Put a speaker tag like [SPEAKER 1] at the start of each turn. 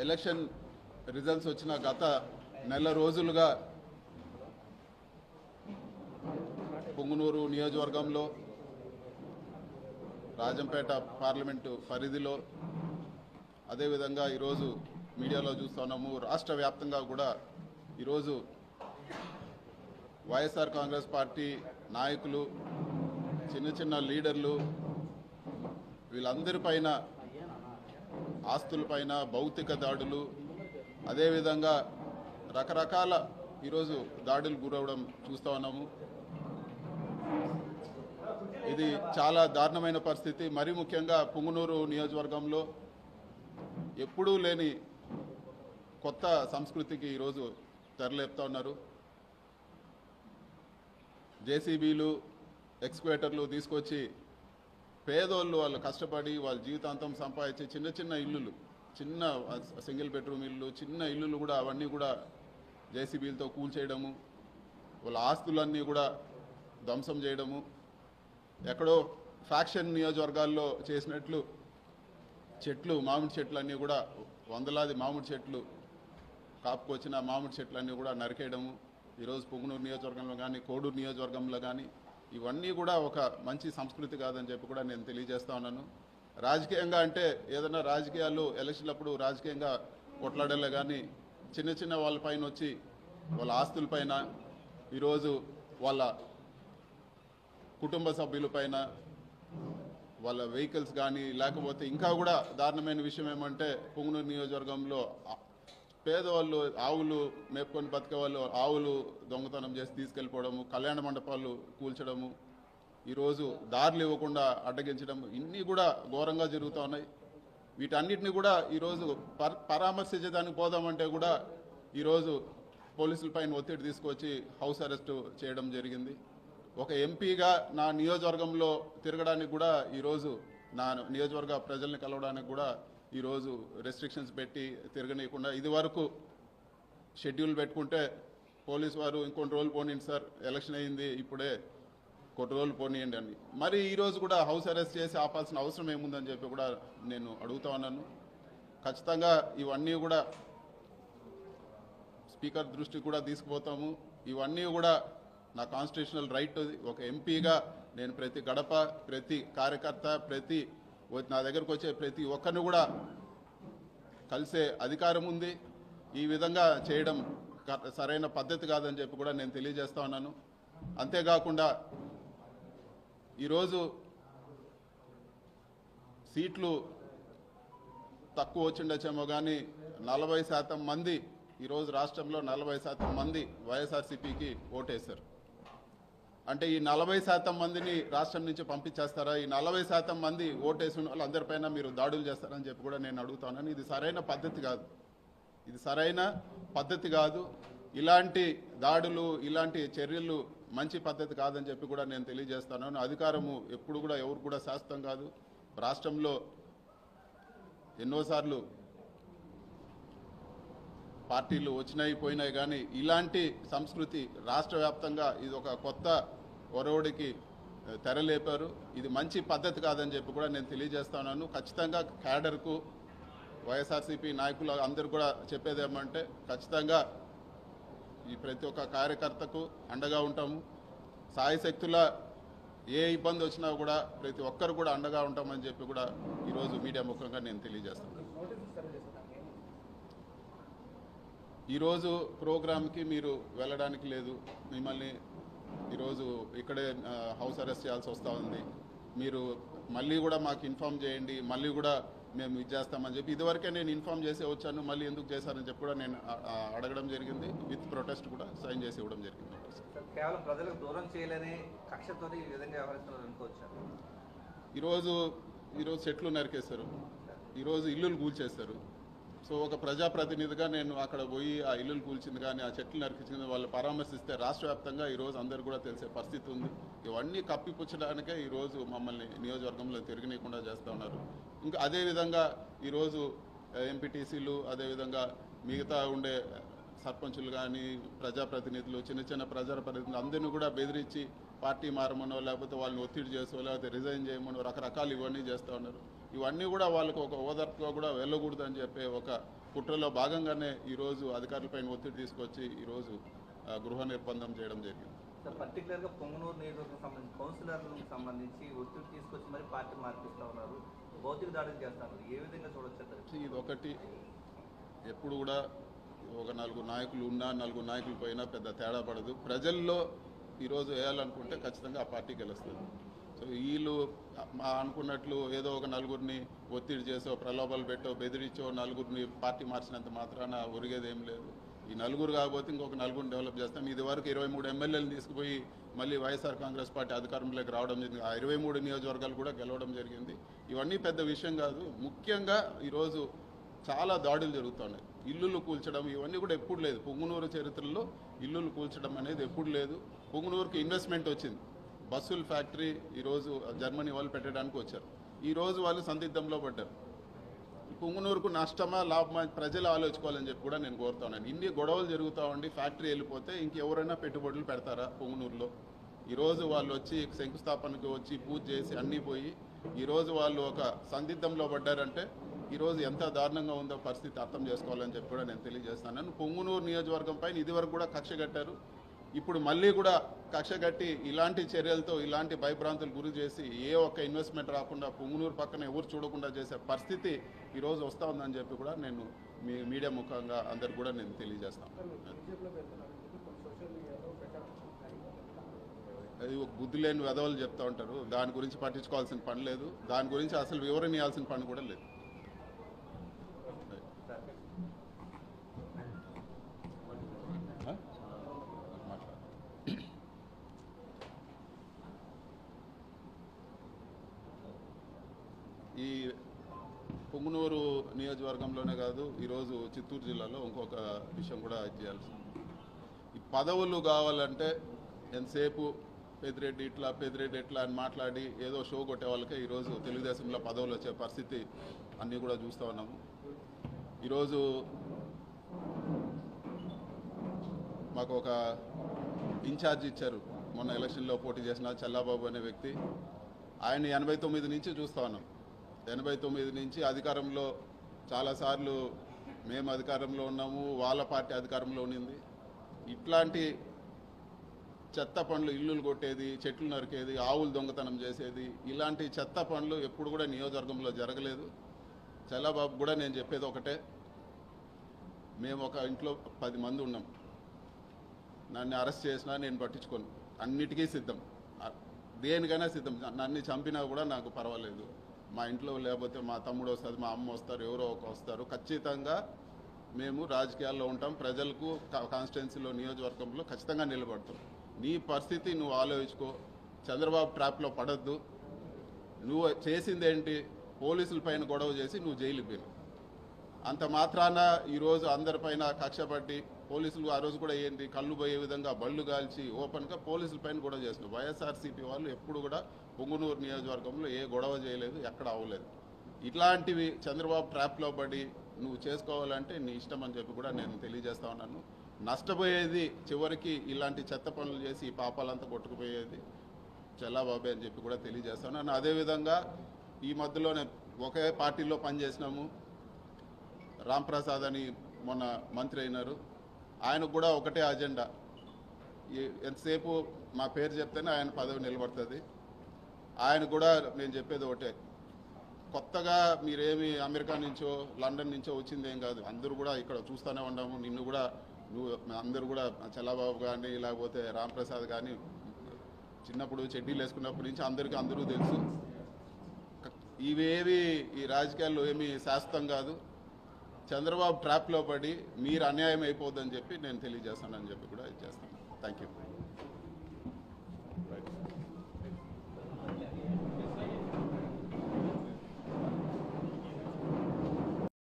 [SPEAKER 1] Election results వచ్చిన గత నెల రోజులుగా పుంగనూరు నియోజకవర్గంలో రాజంపేట పార్లమెంటు పరిధిలో అదేవిధంగా ఈరోజు మీడియాలో చూస్తున్నాము రాష్ట్ర వ్యాప్తంగా కూడా ఈరోజు వైఎస్ఆర్ కాంగ్రెస్ పార్టీ నాయకులు చిన్న చిన్న లీడర్లు వీళ్ళందరిపైన ఆస్తులపైన భౌతిక దాడులు అదేవిధంగా రకరకాల ఈరోజు దాడులు గురవడం చూస్తూ ఉన్నాము. ఇది చాలా దారుణమైన పరిస్థితి. మరీ ముఖ్యంగా పుంగనూరు నియోజకవర్గంలో ఎప్పుడూ లేని కొత్త సంస్కృతికి ఈరోజు తెరలేపుతా ఉన్నారు. జేసీబీలు ఎక్స్క్వేటర్లు తీసుకొచ్చి పేదోళ్ళు వాళ్ళు కష్టపడి వాళ్ళ జీవితాంతం సంపాదించే చిన్న చిన్న ఇల్లులు, చిన్న సింగిల్ బెడ్రూమ్ ఇల్లు, చిన్న ఇల్లులు కూడా అవన్నీ కూడా జేసీబీలతో కూల్చేయడము, వాళ్ళ ఆస్తులన్నీ కూడా ధ్వంసం చేయడము, ఎక్కడో ఫ్యాక్షన్ నియోజకవర్గాల్లో చేసినట్లు చెట్లు మామిడి చెట్లు అన్నీ కూడా వందలాది మామిడి చెట్లు కాపుకొచ్చిన మామిడి చెట్లన్నీ కూడా నరికేయడము ఈరోజు పుంగనూరు నియోజకవర్గంలో కానీ కోడూరు నియోజకవర్గంలో కానీ ఇవన్నీ కూడా ఒక మంచి సంస్కృతి కాదని చెప్పి కూడా నేను తెలియజేస్తా ఉన్నాను. రాజకీయంగా అంటే ఏదైనా రాజకీయాలు ఎలక్షన్లప్పుడు రాజకీయంగా కొట్లాడలే కానీ చిన్న చిన్న వాళ్ళపైన వచ్చి వాళ్ళ ఆస్తులపైన ఈరోజు వాళ్ళ కుటుంబ సభ్యులపైన వాళ్ళ వెహికల్స్ కానీ లేకపోతే ఇంకా కూడా దారుణమైన విషయం ఏమంటే పుంగనూరు నియోజకవర్గంలో పేదవాళ్ళు ఆవులు మేపుకొని బతికే వాళ్ళు ఆవులు దొంగతనం చేసి తీసుకెళ్ళిపోవడము, కళ్యాణ మండపాలు కూల్చడము, ఈరోజు దారులు ఇవ్వకుండా అడ్డగించడం, ఇన్ని కూడా ఘోరంగా జరుగుతూ ఉన్నాయి. వీటన్నిటిని కూడా ఈరోజు పరామర్శించడానికి పోదామంటే కూడా ఈరోజు పోలీసులపైన ఒత్తిడి తీసుకొచ్చి హౌస్ అరెస్టు చేయడం జరిగింది. ఒక ఎంపీగా నా నియోజకవర్గంలో తిరగడానికి కూడా ఈరోజు నా నియోజకవర్గ ప్రజల్ని కలవడానికి కూడా ఈరోజు రెస్ట్రిక్షన్స్ పెట్టి తిరగనీయకుండా, ఇది వరకు షెడ్యూల్ పెట్టుకుంటే పోలీసు వారు ఇంకొన్ని రోజులు పోనీయండి సార్, ఎలక్షన్ అయింది ఇప్పుడే కొన్ని రోజులు పోనీయండి అని, మరి ఈరోజు కూడా హౌస్ అరెస్ట్ చేసి ఆపాల్సిన అవసరం ఏముందని చెప్పి కూడా నేను అడుగుతా ఉన్నాను. ఖచ్చితంగా ఇవన్నీ కూడా స్పీకర్ దృష్టికి కూడా తీసుకుపోతాము. ఇవన్నీ కూడా నా కాన్స్టిట్యూషనల్ రైట్. ఒక ఎంపీగా నేను ప్రతి గడప, ప్రతి కార్యకర్త, ప్రతి నా దగ్గరకు వచ్చే ప్రతి ఒక్కరిని కూడా కలిసే అధికారం ఉంది. ఈ విధంగా చేయడం సరైన పద్ధతి కాదని చెప్పి కూడా నేను తెలియజేస్తా ఉన్నాను. అంతేకాకుండా ఈరోజు సీట్లు తక్కువ వచ్చిండొచ్చేమో కానీ 40% మంది ఈరోజు రాష్ట్రంలో 40% మంది వైఎస్ఆర్సీపీకి ఓటేశారు. అంటే ఈ 40% మందిని రాష్ట్రం నుంచి పంపించేస్తారా? ఈ 40% మంది ఓటేసిన వాళ్ళందరిపైన మీరు దాడులు చేస్తారని చెప్పి కూడా నేను అడుగుతాను. ఇది సరైన పద్ధతి కాదు, ఇది సరైన పద్ధతి కాదు. ఇలాంటి దాడులు, ఇలాంటి చర్యలు మంచి పద్ధతి కాదని చెప్పి కూడా నేను తెలియజేస్తాను. అధికారము ఎప్పుడు కూడా ఎవరు కూడా శాశ్వతం కాదు. రాష్ట్రంలో ఎన్నోసార్లు పార్టీలు వచ్చినాయి పోయినాయి కానీ ఇలాంటి సంస్కృతి రాష్ట్ర వ్యాప్తంగా ఇది ఒక కొత్త ఒరవడికి తెరలేపారు. ఇది మంచి పద్ధతి కాదని చెప్పి కూడా నేను తెలియజేస్తున్నాను. ఖచ్చితంగా క్యాడర్కు, వైఎస్ఆర్సీపీ నాయకులు అందరూ కూడా చెప్పేది ఏమంటే ఖచ్చితంగా ఈ ప్రతి ఒక్క కార్యకర్తకు అండగా ఉంటాము. సాయశక్తుల ఏ ఇబ్బంది వచ్చినా కూడా ప్రతి ఒక్కరు కూడా అండగా ఉంటామని చెప్పి కూడా ఈరోజు మీడియా ముఖంగా నేను తెలియజేస్తున్నాను. ఈరోజు ప్రోగ్రామ్కి మీరు వెళ్ళడానికి లేదు, మిమ్మల్ని ఈరోజు ఇక్కడే హౌస్ అరెస్ట్ చేయాల్సి వస్తూ ఉంది. మీరు మళ్ళీ కూడా మాకు ఇన్ఫామ్ చేయండి, మళ్ళీ కూడా మేము ఇది చేస్తామని చెప్పి ఇదివరకే నేను ఇన్ఫామ్ చేసే వచ్చాను. మళ్ళీ ఎందుకు చేశారని చెప్పి కూడా నేను అడగడం జరిగింది. విత్ ప్రొటెస్ట్ కూడా సైన్ చేసి ఇవ్వడం జరిగింది.
[SPEAKER 2] కేవలం ప్రజలకు దూరం చేయలేని కక్షతో ఈ విధంగా వ్యవహరిస్తున్నారు అనుకోవచ్చు.
[SPEAKER 1] ఈరోజు చెట్లు నరికేశారు, ఈరోజు ఇల్లులు కూల్చేస్తారు. సో ఒక ప్రజాప్రతినిధిగా నేను అక్కడ పోయి ఆ ఇల్లులు కూల్చింది కానీ ఆ చెట్లు నరికించింది వాళ్ళు పరామర్శిస్తే రాష్ట్ర వ్యాప్తంగా ఈరోజు అందరూ కూడా తెలిసే పరిస్థితి ఉంది. ఇవన్నీ కప్పిపుచ్చడానికే ఈరోజు మమ్మల్ని నియోజకవర్గంలో తిరగనీయకుండా చేస్తూ ఉన్నారు. ఇంకా అదేవిధంగా ఈరోజు ఎంపీటీసీలు, అదేవిధంగా మిగతా ఉండే సర్పంచులు కానీ ప్రజాప్రతినిధులు, చిన్న చిన్న ప్రజాప్రతినిధులు అందరినీ కూడా బెదిరించి పార్టీ మారమనో లేకపోతే వాళ్ళని ఒత్తిడి చేసో లేకపోతే రిజైన్ చేయమనో రకరకాలు ఇవన్నీ చేస్తూ ఉన్నారు. ఇవన్నీ కూడా వాళ్ళకు ఒక ఓదార్పుగా కూడా వెళ్ళకూడదని చెప్పే ఒక కుట్రలో భాగంగానే ఈరోజు అధికారులపైన ఒత్తిడి తీసుకొచ్చి ఈరోజు గృహ నిర్బంధం చేయడం జరిగింది.
[SPEAKER 2] సార్ పర్టికులర్గా పొంగనూరు నియోజకవర్గం సంబంధించి కౌన్సిలర్లకు సంబంధించి ఒత్తిడి తీసుకొచ్చి మరి పార్టీ మార్పిస్తూ ఉన్నారు, భౌతిక దాడులు చేస్తున్నారు. ఏ విధంగా చూడొచ్చు?
[SPEAKER 1] ఇది ఒకటి, ఎప్పుడు కూడా ఒక 4 నాయకులు ఉన్నా 4 నాయకులు పోయినా పెద్ద తేడా పడదు. ప్రజల్లో ఈరోజు వేయాలనుకుంటే ఖచ్చితంగా ఆ పార్టీ గెలుస్తుంది. సో వీళ్ళు అనుకున్నట్లు ఏదో ఒక 4గురిని ఒత్తిడి చేసో, ప్రలోభాలు పెట్టో, బెదిరించో 4గురిని పార్టీ మార్చినంత మాత్రాన ఒరిగేది ఏం లేదు. ఈ 4గురు కాకపోతే ఇంకొక 4గురిని డెవలప్ చేస్తాం. ఇది వరకు 23 ఎమ్మెల్యేలు తీసుకుపోయి మళ్ళీ వైఎస్ఆర్ కాంగ్రెస్ పార్టీ అధికారంలోకి రావడం జరిగింది. ఆ 23 నియోజకవర్గాలు కూడా గెలవడం జరిగింది. ఇవన్నీ పెద్ద విషయం కాదు. ముఖ్యంగా ఈరోజు చాలా దాడులు జరుగుతున్నాయి. ఇల్లులు కూల్చడం ఇవన్నీ కూడా ఎప్పుడు లేదు. పొంగునూరు చరిత్రలో ఇల్లులు కూల్చడం అనేది ఎప్పుడు లేదు. పొంగునూరుకి ఇన్వెస్ట్మెంట్ వచ్చింది. బస్సుల ఫ్యాక్టరీ ఈరోజు జర్మనీ వాళ్ళు పెట్టడానికి వచ్చారు. ఈరోజు వాళ్ళు సందిగ్ధంలో పడ్డారు. పొంగునూరుకు నష్టమా లాభమా ప్రజలు ఆలోచించుకోవాలని చెప్పి కూడా నేను కోరుతున్నాను. ఇన్ని గొడవలు జరుగుతూ ఉండి ఫ్యాక్టరీ వెళ్ళిపోతే ఇంకెవరైనా పెట్టుబడులు పెడతారా పొంగునూరులో? ఈరోజు వాళ్ళు వచ్చి శంకుస్థాపనకు వచ్చి పూజ చేసి అన్నీ పోయి ఈరోజు వాళ్ళు ఒక సందిగ్ధంలో పడ్డారంటే ఈరోజు ఎంత దారుణంగా ఉందో పరిస్థితి అర్థం చేసుకోవాలని చెప్పి కూడా నేను తెలియజేస్తున్నాను. పొంగునూరు నియోజకవర్గం పైన ఇదివరకు కూడా కక్ష కట్టారు. ఇప్పుడు మళ్ళీ కూడా కక్ష కట్టి ఇలాంటి చర్యలతో ఇలాంటి భయభ్రాంతులు గురి చేసి ఏ ఒక్క ఇన్వెస్ట్మెంట్ రాకుండా పొంగునూరు పక్కన ఎవరు చూడకుండా చేసే పరిస్థితి ఈరోజు వస్తూ ఉందని చెప్పి కూడా నేను మీడియా ముఖంగా అందరికి కూడా నేను తెలియజేస్తాను. అది ఒక బుద్ధి లేని వెధవలు చెప్తూ ఉంటారు. దాని గురించి పట్టించుకోవాల్సిన పని లేదు. దాని గురించి అసలు వివరణ ఇవ్వాల్సిన పని కూడా లేదు. ఈ పొంగునూరు నియోజకవర్గంలోనే కాదు, ఈరోజు చిత్తూరు జిల్లాలో ఇంకొక విషయం కూడా చేయాల్సింది. ఈ పదవులు కావాలంటే ఎంతసేపు పెద్దిరెడ్డి ఇట్లా అని మాట్లాడి ఏదో షో కొట్టే వాళ్ళకే ఈరోజు తెలుగుదేశంలో పదవులు వచ్చే పరిస్థితి అన్నీ కూడా చూస్తూ ఉన్నాము. ఈరోజు మాకు ఒక ఇన్ఛార్జ్ ఇచ్చారు. మొన్న ఎలక్షన్లో పోటీ చేసిన చల్లాబాబు అనే వ్యక్తి. ఆయన 89 నుంచి చూస్తూ ఉన్నాం. 89 నుంచి అధికారంలో చాలాసార్లు మేము అధికారంలో ఉన్నాము, వాళ్ళ పార్టీ అధికారంలో ఉన్నింది. ఇట్లాంటి చెత్త పనులు, ఇల్లులు కొట్టేది, చెట్లు నరికేది, ఆవులు దొంగతనం చేసేది, ఇలాంటి చెత్త పనులు ఎప్పుడు కూడా నియోజకవర్గంలో జరగలేదు. చల్లాబాబు కూడా నేను చెప్పేది ఒకటే, మేము ఒక ఇంట్లో 10 మంది ఉన్నాం. నన్ను అరెస్ట్ చేసినా నేను పట్టించుకోను, అన్నిటికీ సిద్ధం, దేనికైనా సిద్ధం. నన్ను చంపినా కూడా నాకు పర్వాలేదు. మా ఇంట్లో లేకపోతే మా తమ్ముడు వస్తుంది, మా అమ్మ వస్తారు, ఎవరో ఒక వస్తారు. ఖచ్చితంగా మేము రాజకీయాల్లో ఉంటాం. ప్రజలకు కాన్స్టిట్యున్సీలో నియోజకవర్గంలో ఖచ్చితంగా నిలబడతాం. నీ పరిస్థితి నువ్వు ఆలోచించుకో. చంద్రబాబు ట్రాప్లో పడద్దు. నువ్వు చేసిందేంటి? పోలీసుల పైన గొడవ చేసి నువ్వు జైలుకి పోయినావు. అంత మాత్రాన ఈరోజు అందరిపైన కక్ష పట్టి పోలీసులు ఆ రోజు కూడా ఏంటి కళ్ళు పోయే విధంగా బళ్ళు కాల్చి ఓపెన్గా పోలీసుల పైన గొడవ చేస్తున్నారు. వైఎస్ఆర్సీపీ వాళ్ళు ఎప్పుడు కూడా పొంగునూరు నియోజకవర్గంలో ఏ గొడవ చేయలేదు, ఎక్కడ అవ్వలేదు. ఇట్లాంటివి చంద్రబాబు ట్రాప్లో పడి నువ్వు చేసుకోవాలంటే నీ ఇష్టం అని చెప్పి కూడా నేను తెలియజేస్తా ఉన్నాను. నష్టపోయేది చివరికి ఇలాంటి చెత్త పనులు చేసి ఈ పాపాలంతా కొట్టుకుపోయేది చల్లాబాబే అని చెప్పి కూడా తెలియజేస్తా ఉన్నాను. అదేవిధంగా ఈ మధ్యలోనే ఒకే పార్టీలో పనిచేసినాము. రాంప్రసాద్ అని మొన్న మంత్రి అయినారు. ఆయనకు కూడా ఒకటే అజెండా, ఎంతసేపు మా పేరు చెప్తేనే ఆయన పదవి నిలబడుతుంది. ఆయన కూడా నేను చెప్పేది ఒకటే, కొత్తగా మీరేమి అమెరికా నుంచో లండన్ నుంచో వచ్చిందేం కాదు. అందరూ కూడా ఇక్కడ చూస్తూనే ఉన్నాము. నిన్ను కూడా అందరూ కూడా చల్లాబాబు కానీ లేకపోతే రాంప్రసాద్ కానీ చిన్నప్పుడు చెడ్డీలు వేసుకున్నప్పటి నుంచి అందరూ తెలుసు. ఇవేవి ఈ రాజకీయాల్లో ఏమీ శాశ్వతం కాదు. చంద్రబాబు ట్రాప్లో పడి మీరు అన్యాయం అయిపోద్దని చెప్పి నేను తెలియజేస్తానని చెప్పి కూడా ఇది చేస్తాను. Thank you.